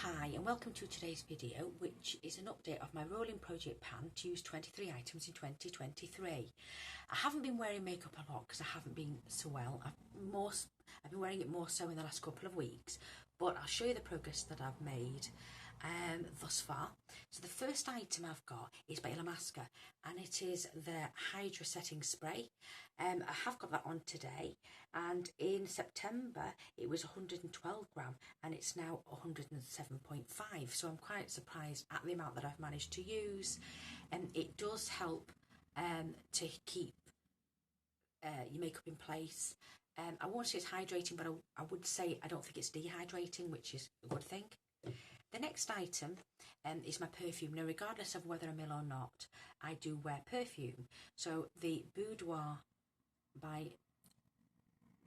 Hi and welcome to today's video, which is an update of my rolling project pan to use 23 items in 2023. I haven't been wearing makeup a lot because I haven't been so well. I've been wearing it more so in the last couple of weeks, but I'll show you the progress that I've made thus far. So the first item I've got is by Illamasqua, and it is the Hydra Setting Spray. I have got that on today, and in September it was 112 gram and it's now 107.5, so I'm quite surprised at the amount that I've managed to use. And it does help to keep your makeup in place. I won't say it's hydrating, but I would say I don't think it's dehydrating, which is a good thing. The next item is my perfume. Now, regardless of whether I'm ill or not, I do wear perfume. So the Boudoir by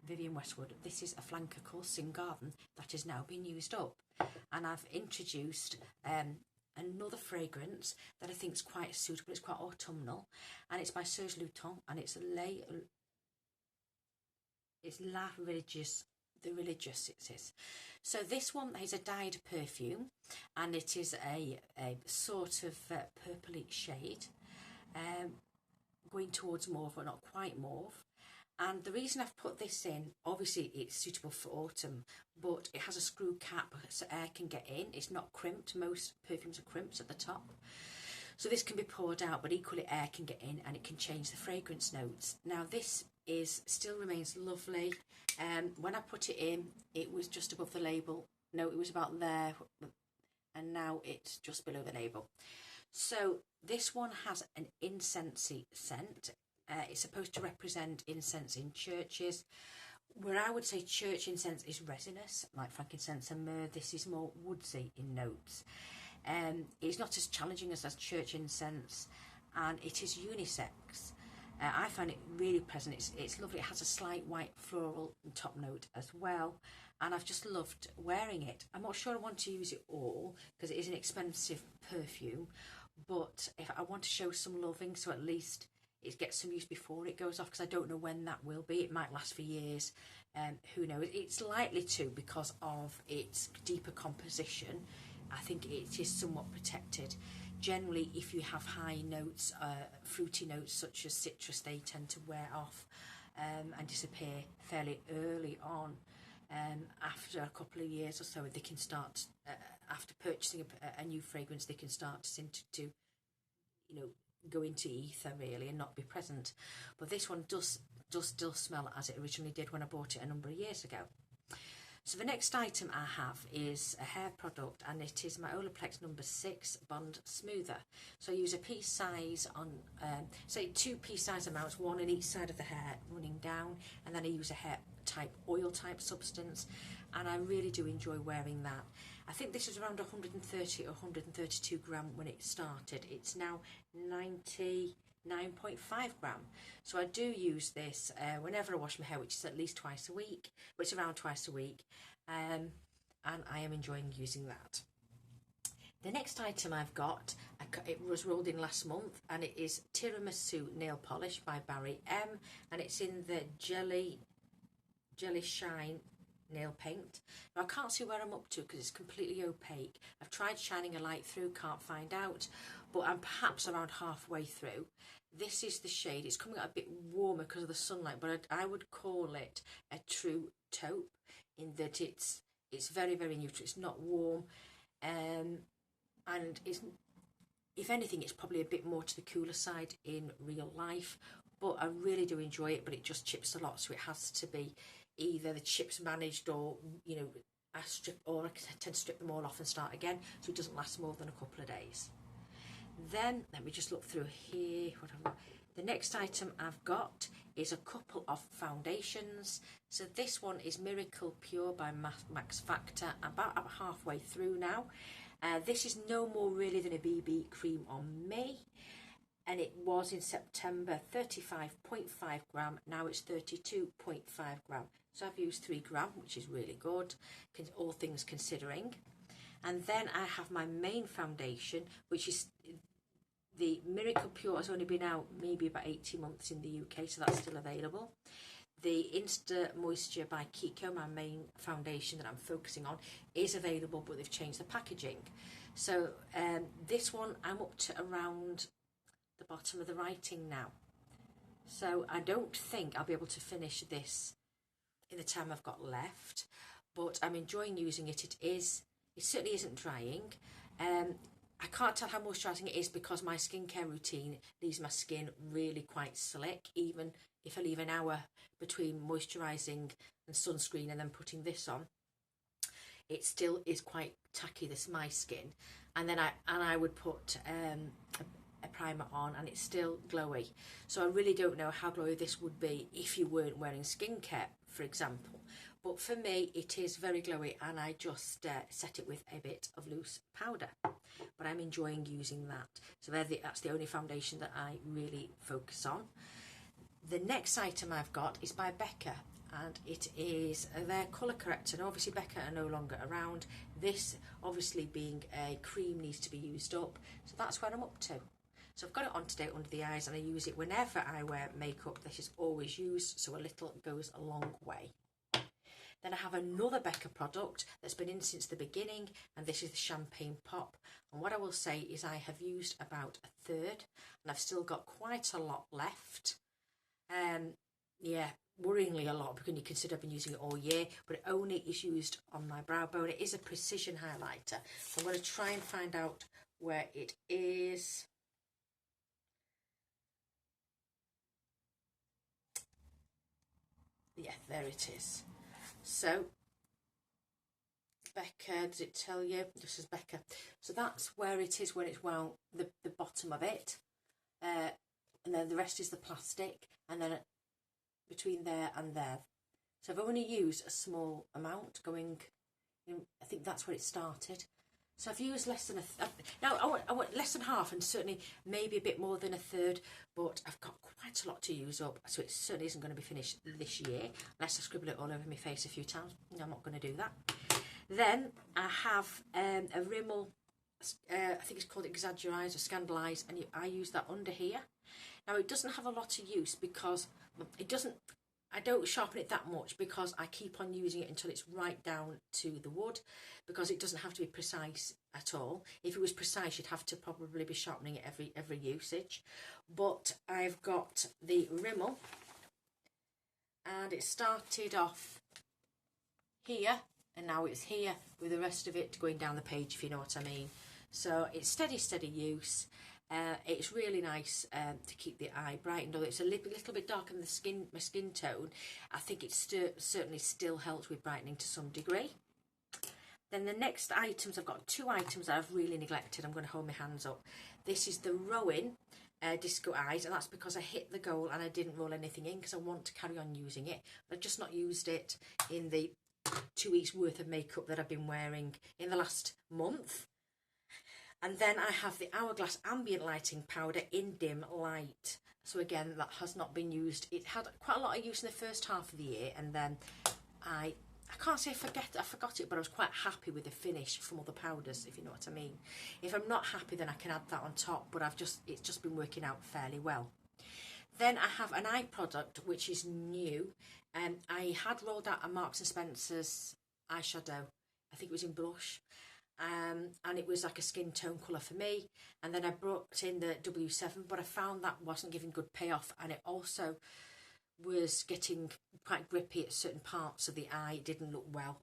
Vivienne Westwood, this is a flanker called Sin Garden that has now been used up. And I've introduced another fragrance that I think is quite suitable. It's quite autumnal, and it's by Serge Lutens, and it's La Religieuse. The Religious, it is. So this one is a dyed perfume, and it is a sort of purpley shade, going towards mauve but not quite mauve. And the reason I've put this in, obviously it's suitable for autumn, but it has a screw cap so air can get in. It's not crimped. Most perfumes are crimped at the top, so this can be poured out, but equally air can get in and it can change the fragrance notes. Now this still remains lovely. When I put it in, it was just above the label. No, it was about there, and now it's just below the label. So this one has an incensey scent. It's supposed to represent incense in churches, where I would say church incense is resinous, like frankincense and myrrh. This is more woodsy in notes. It's not as challenging as church incense, and it is unisex. I find it really pleasant. It's lovely. It has a slight white floral top note as well, and I've just loved wearing it. I'm not sure I want to use it all because it is an expensive perfume, but if I want to show some loving, so at least it gets some use before it goes off, because I don't know when that will be. It might last for years. Who knows? It's likely to, because of its deeper composition. I think it is somewhat protected. Generally, if you have high notes, fruity notes such as citrus, they tend to wear off and disappear fairly early on. After a couple of years or so, they can start, after purchasing a new fragrance, they can start to go into ether really and not be present. But this one does still smell as it originally did when I bought it a number of years ago. So the next item I have is a hair product, and it is my Olaplex number 6 Bond Smoother. So I use a piece size on, say 2 piece size amounts, one in each side of the hair running down, and then I use a hair type, oil type substance, and I really do enjoy wearing that. I think this was around 130 or 132 gram when it started. It's now 99.5 gram. So I do use this whenever I wash my hair, which is at least twice a week, but it's around twice a week, and I am enjoying using that. The next item I've got, it was rolled in last month, and it is Tiramisu Nail Polish by Barry M, and it's in the Jelly Shine nail paint. Now I can't see where I'm up to because it's completely opaque. I've tried shining a light through, can't find out, but I'm perhaps around halfway through. This is the shade. It's coming out a bit warmer because of the sunlight, but I would call it a true taupe, in that it's very, very neutral. It's not warm, and it's, if anything, it's probably a bit more to the cooler side in real life, but I really do enjoy it. But it just chips a lot, so it has to be either the chips managed, or I tend to strip them all off and start again, so it doesn't last more than a couple of days. Then let me just look through here. The next item I've got is a couple of foundations. So this one is Miracle Pure by Max Factor. I'm about halfway through now. This is no more really than a BB cream on me, and it was in September 35.5 gram. Now it's 32.5 gram. So I've used 3 gram, which is really good, all things considering. And then I have my main foundation, which is the Miracle Pure. Has only been out maybe about 18 months in the UK, so that's still available. the Insta Moisture by Kiko, my main foundation that I'm focusing on, is available, but they've changed the packaging. So this one, I'm up to around the bottom of the writing now. So I don't think I'll be able to finish this in the time I've got left, but I'm enjoying using it. It certainly isn't drying. I can't tell how moisturising it is because my skincare routine leaves my skin really quite slick, even if I leave an hour between moisturising and sunscreen and then putting this on. It still is quite tacky, this my skin, and then I would put a primer on and it's still glowy. So I really don't know how glowy this would be if you weren't wearing skincare, for example. But for me, it is very glowy, and I just set it with a bit of loose powder. But I'm enjoying using that. So that's the only foundation that I really focus on. The next item I've got is by Becca, and it is their colour corrector. And obviously Becca are no longer around. This, obviously being a cream, needs to be used up. So that's where I'm up to. So I've got it on today under the eyes, and I use it whenever I wear makeup. This is always used, so a little goes a long way. Then I have another Becca product that's been in since the beginning, and this is the Champagne Pop. And what I will say is I have used about a third, and I've still got quite a lot left. Yeah, worryingly a lot, because you consider I've been using it all year, but it only is used on my brow bone. It is a precision highlighter. So I'm going to try and find out where it is. Yeah, there it is. So Becca, does it tell you? This is Becca. So that's where it is when it's well, the bottom of it. And then the rest is the plastic, and then between there and there. So I've only used a small amount going in, I think that's where it started. So I've used less than I want less than half, and certainly maybe a bit more than a third, but I've got quite a lot to use up, so it certainly isn't going to be finished this year, unless I scribble it all over my face a few times. No, I'm not going to do that. Then I have a Rimmel, I think it's called Exaggerize or Scandalize, and I use that under here. Now it doesn't have a lot of use because I don't sharpen it that much, because I keep on using it until it's right down to the wood, because it doesn't have to be precise at all. If it was precise, you'd have to probably be sharpening it every usage. But I've got the Rimmel, and it started off here, and now it's here with the rest of it going down the page, if you know what I mean. So it's steady use. It's really nice to keep the eye brightened. Although it's a little bit darker than my skin tone, I think it certainly still helps with brightening to some degree. Then the next items, I've got two items that I've really neglected. I'm going to hold my hands up. This is the Rowan Disco Eyes, and that's because I hit the goal and I didn't roll anything in, because I want to carry on using it. I've just not used it in the 2 weeks worth of makeup that I've been wearing in the last month. And then I have the Hourglass Ambient Lighting Powder in Dim Light. So again, that has not been used. It had quite a lot of use in the first half of the year, and then I can't say I forgot it, but I was quite happy with the finish from other powders, if you know what I mean. If I'm not happy, then I can add that on top, but it's just been working out fairly well. Then I have an eye product which is new, and I had rolled out a Marks and Spencer's eyeshadow. I think it was in blush. And it was like a skin tone colour for me, and then I brought in the W7, but I found that wasn't giving good payoff, and it also was getting quite grippy at certain parts of the eye. It didn't look well,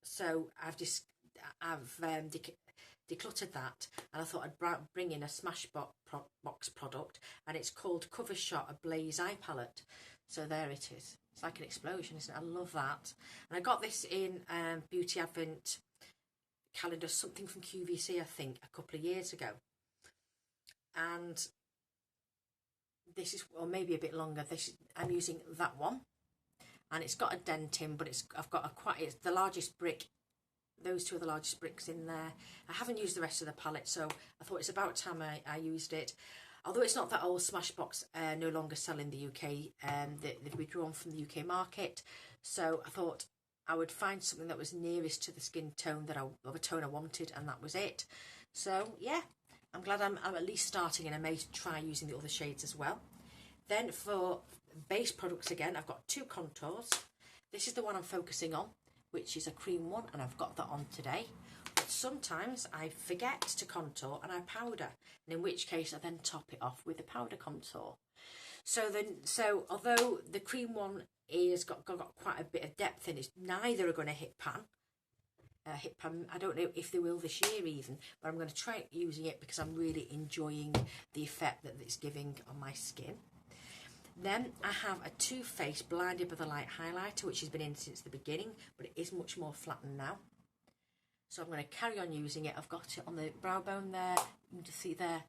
so I've decluttered that, and I thought I'd bring in a Smashbox product, and it's called Cover Shot A Blaze Eye Palette. So there it is. It's like an explosion, isn't it? I love that. And I got this in Beauty Advent calendar, something from QVC, I think, a couple of years ago. And this is, or maybe a bit longer, I'm using that one, and it's got a dent in, but it's the largest brick. Those two are the largest bricks in there. I haven't used the rest of the palette, so I thought it's about time I used it. Although it's not that old, Smashbox no longer sell in the UK. They've withdrawn from the UK market, so I thought I would find something that was nearest to the skin tone of a tone I wanted, and that was it. So yeah, I'm glad I'm at least starting, and I may try using the other shades as well. Then for base products again. I've got 2 contours. This is the one I'm focusing on, which is a cream one, and I've got that on today. But sometimes I forget to contour and I powder, and in which case I then top it off with the powder contour. So although the cream one is got quite a bit of depth in it, neither are going to hit pan. I don't know if they will this year even, but I'm going to try using it because I'm really enjoying the effect that it's giving on my skin. Then I have a Too Faced Blinded by the Light highlighter, which has been in since the beginning, but it is much more flattened now. So I'm going to carry on using it. I've got it on the brow bone there. You can just see there,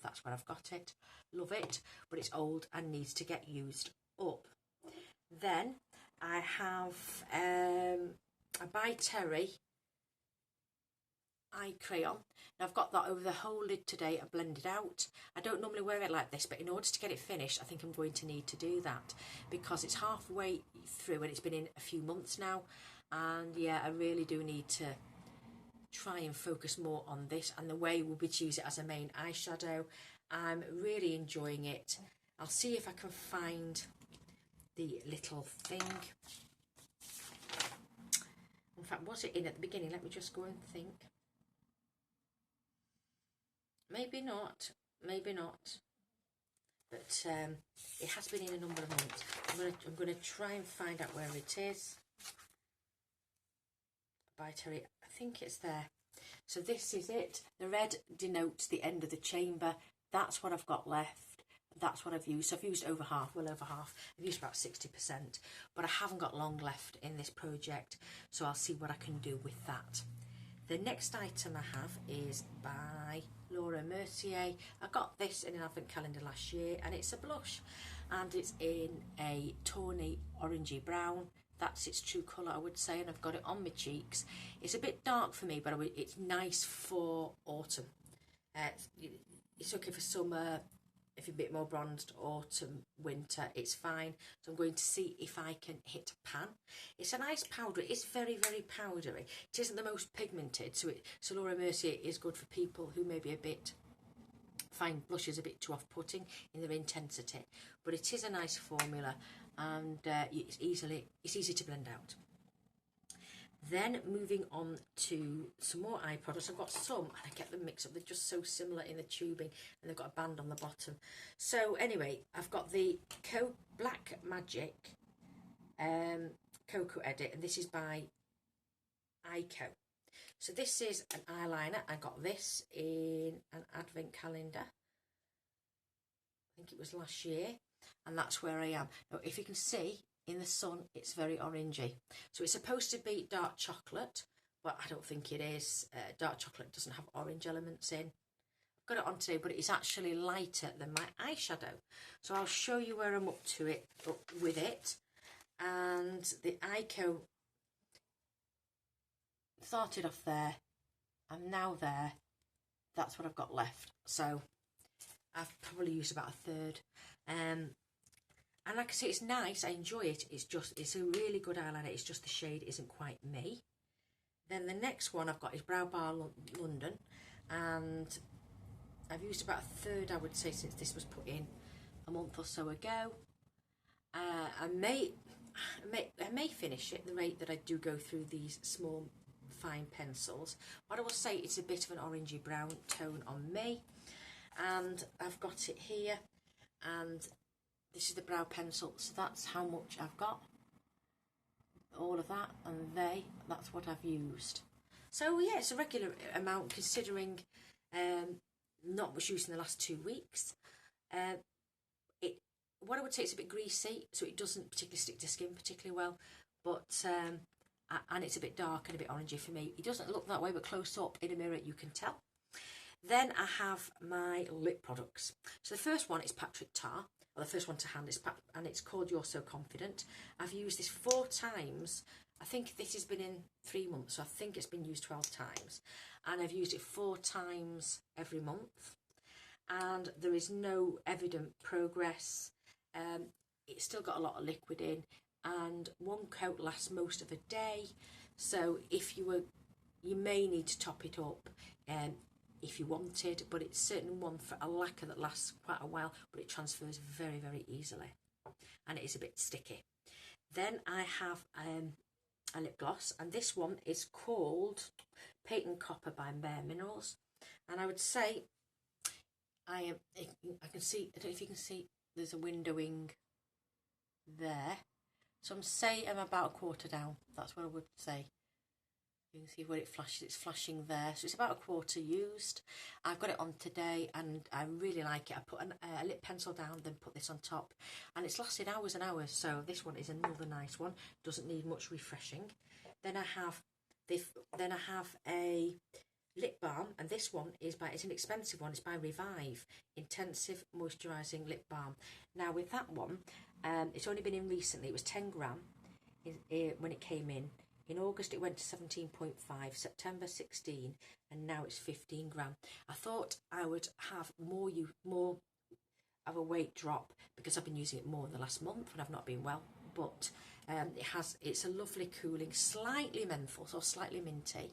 that's where I've got it. Love it, but it's old and needs to get used up. Then I have a By Terry eye crayon. Now I've got that over the whole lid today. I blended out. I don't normally wear it like this, but in order to get it finished, I think I'm going to need to do that because it's halfway through and it's been in a few months now. And yeah, I really do need to try and focus more on this, and the way will be to use it as a main eyeshadow. I'm really enjoying it. I'll see if I can find the little thing. In fact, was it in at the beginning? Let me just go and think. Maybe not, but it has been in a number of months. I'm going to try and find out where it is. By Terry, I think it's there. So this is it. The red denotes the end of the chamber. That's what I've got left. That's what I've used. So I've used over half, well over half. I've used about 60%, but I haven't got long left in this project, so I'll see what I can do with that. The next item I have is by Laura Mercier. I got this in an advent calendar last year, and it's a blush, and it's in a tawny orangey brown. That's its true colour, I would say, and I've got it on my cheeks. It's a bit dark for me, but it's nice for autumn. It's okay for summer. If you're a bit more bronzed, autumn, winter, it's fine. So I'm going to see if I can hit pan. It's a nice powder. It's very, very powdery. It isn't the most pigmented, so Laura Mercier is good for people who maybe find blushes a bit too off-putting in their intensity. But it is a nice formula, and it's easy to blend out. Then moving on to some more eye products. I've got some, and I get them mixed up. They're just so similar in the tubing, and they've got a band on the bottom. So anyway, I've got the Black Magic Cocoa Edit, and this is by Ico. So this is an eyeliner. I got this in an advent calendar. I think it was last year, and that's where I am. Now, if you can see, in the sun, it's very orangey. So it's supposed to be dark chocolate, but I don't think it is. Dark chocolate doesn't have orange elements in. I've got it on today, but it's actually lighter than my eyeshadow. So I'll show you where I'm up with it. And the Ico started off there. I'm now there. That's what I've got left. So I've probably used about a third. And like I say, it's nice. I enjoy it. It's a really good eyeliner. It's just the shade isn't quite me. Then the next one I've got is Brow Bar London, and I've used about a third, I would say, since this was put in a month or so ago. I may finish it at the rate that I do go through these small fine pencils. But I will say it's a bit of an orangey brown tone on me, and I've got it here, and this is the brow pencil, so that's how much I've got. All of that, and that's what I've used. So yeah, it's a regular amount considering not much use in the last 2 weeks. What I would say, it's a bit greasy, so it doesn't particularly stick to skin particularly well, but and it's a bit dark and a bit orangey for me. It doesn't look that way, but close up in a mirror you can tell. Then I have my lip products. So the first one is Patrick Ta. Well, the first one to hand is and it's called You're So Confident. I've used this 4 times. I think this has been in 3 months, so I think it's been used 12 times. And I've used it 4 times every month. And there is no evident progress. It's still got a lot of liquid in, and one coat lasts most of a day. So if you may need to top it up if you wanted, but it's certainly one for a lacquer that lasts quite a while, but it transfers very, very easily. and it is a bit sticky. Then I have a lip gloss, and this one is called Patent Copper by Bare Minerals, and I would say I can see, I don't know if you can see, there's a windowing there, so I'm about a quarter down. That's what I would say. You can see where it flashes, it's flashing there, so it's about a quarter used. I've got it on today and I really like it. I put a lip pencil down, then put this on top, and it's lasted hours and hours. So this one is another nice one, doesn't need much refreshing. Then I have a lip balm, and this one is it's an expensive one. It's by Revive Intensive Moisturising Lip Balm. Now with that one, it's only been in recently. It was 10 gram when it came in. In August it went to 17.5, September 16, and now it's 15 gram. I thought I would have more of a weight drop because I've been using it more in the last month when I've not been well. But it's a lovely cooling, slightly menthol, so slightly minty.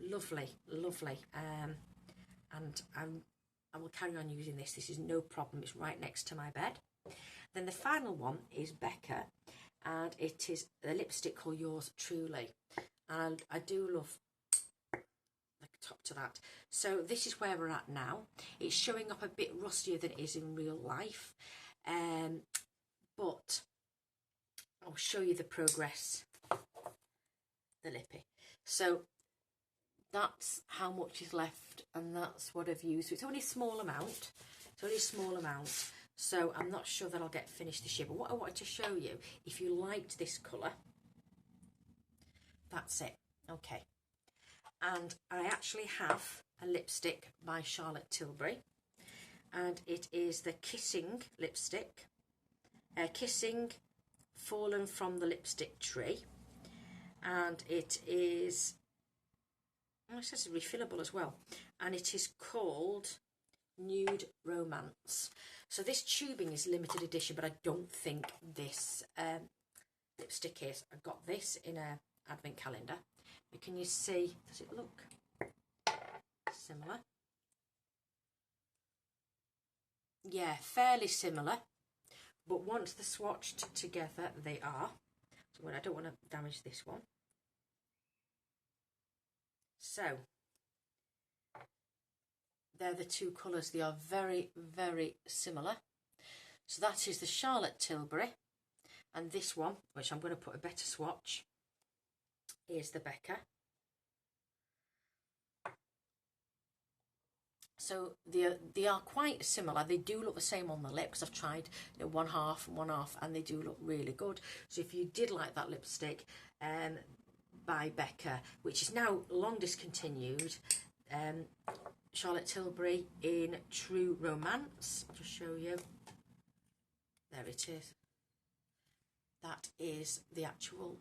Lovely, lovely. And I will carry on using this. This is no problem. It's right next to my bed. Then the final one is Becca, and it is a lipstick called Yours Truly, and I do love the top to that. So this is where we're at now. It's showing up a bit rustier than it is in real life, but I'll show you the progress. The lippy. So that's how much is left, and that's what I've used. So it's only a small amount. It's only a small amount. So I'm not sure that I'll get finished this year. But what I wanted to show you, if you liked this colour, that's it. Okay. And I actually have a lipstick by Charlotte Tilbury, and it is the Kissing lipstick. Kissing Fallen from the Lipstick Tree, and it is, it says it's refillable as well, and it is called Nude Romance. So this tubing is limited edition, but I don't think this lipstick is. I got this in a advent calendar. But can you see, does it look similar? Yeah, fairly similar, but once they're swatched together, they are. So I don't want to damage this one. So they're the two colours. They are very, very similar. So that is the Charlotte Tilbury, and this one, which I'm going to put a better swatch, is the Becca. So they are quite similar. They do look the same on the lip because I've tried one half and one half, and they do look really good. So if you did like that lipstick by Becca, which is now long discontinued, Charlotte Tilbury in True Romance. I'll just show you. There it is. That is the actual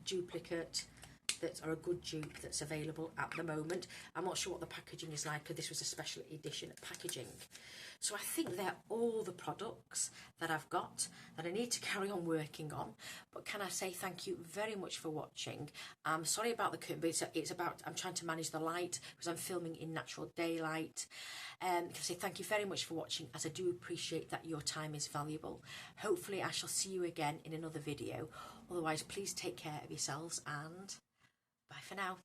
duplicate, that are a good dupe that's available at the moment. I'm not sure what the packaging is like, because this was a special edition packaging. So I think they're all the products that I've got that I need to carry on working on. But can I say thank you very much for watching. I'm sorry about the curtain, but it's about, I'm trying to manage the light because I'm filming in natural daylight. Can I say thank you very much for watching, as I do appreciate that your time is valuable. Hopefully I shall see you again in another video. Otherwise, please take care of yourselves, and bye for now.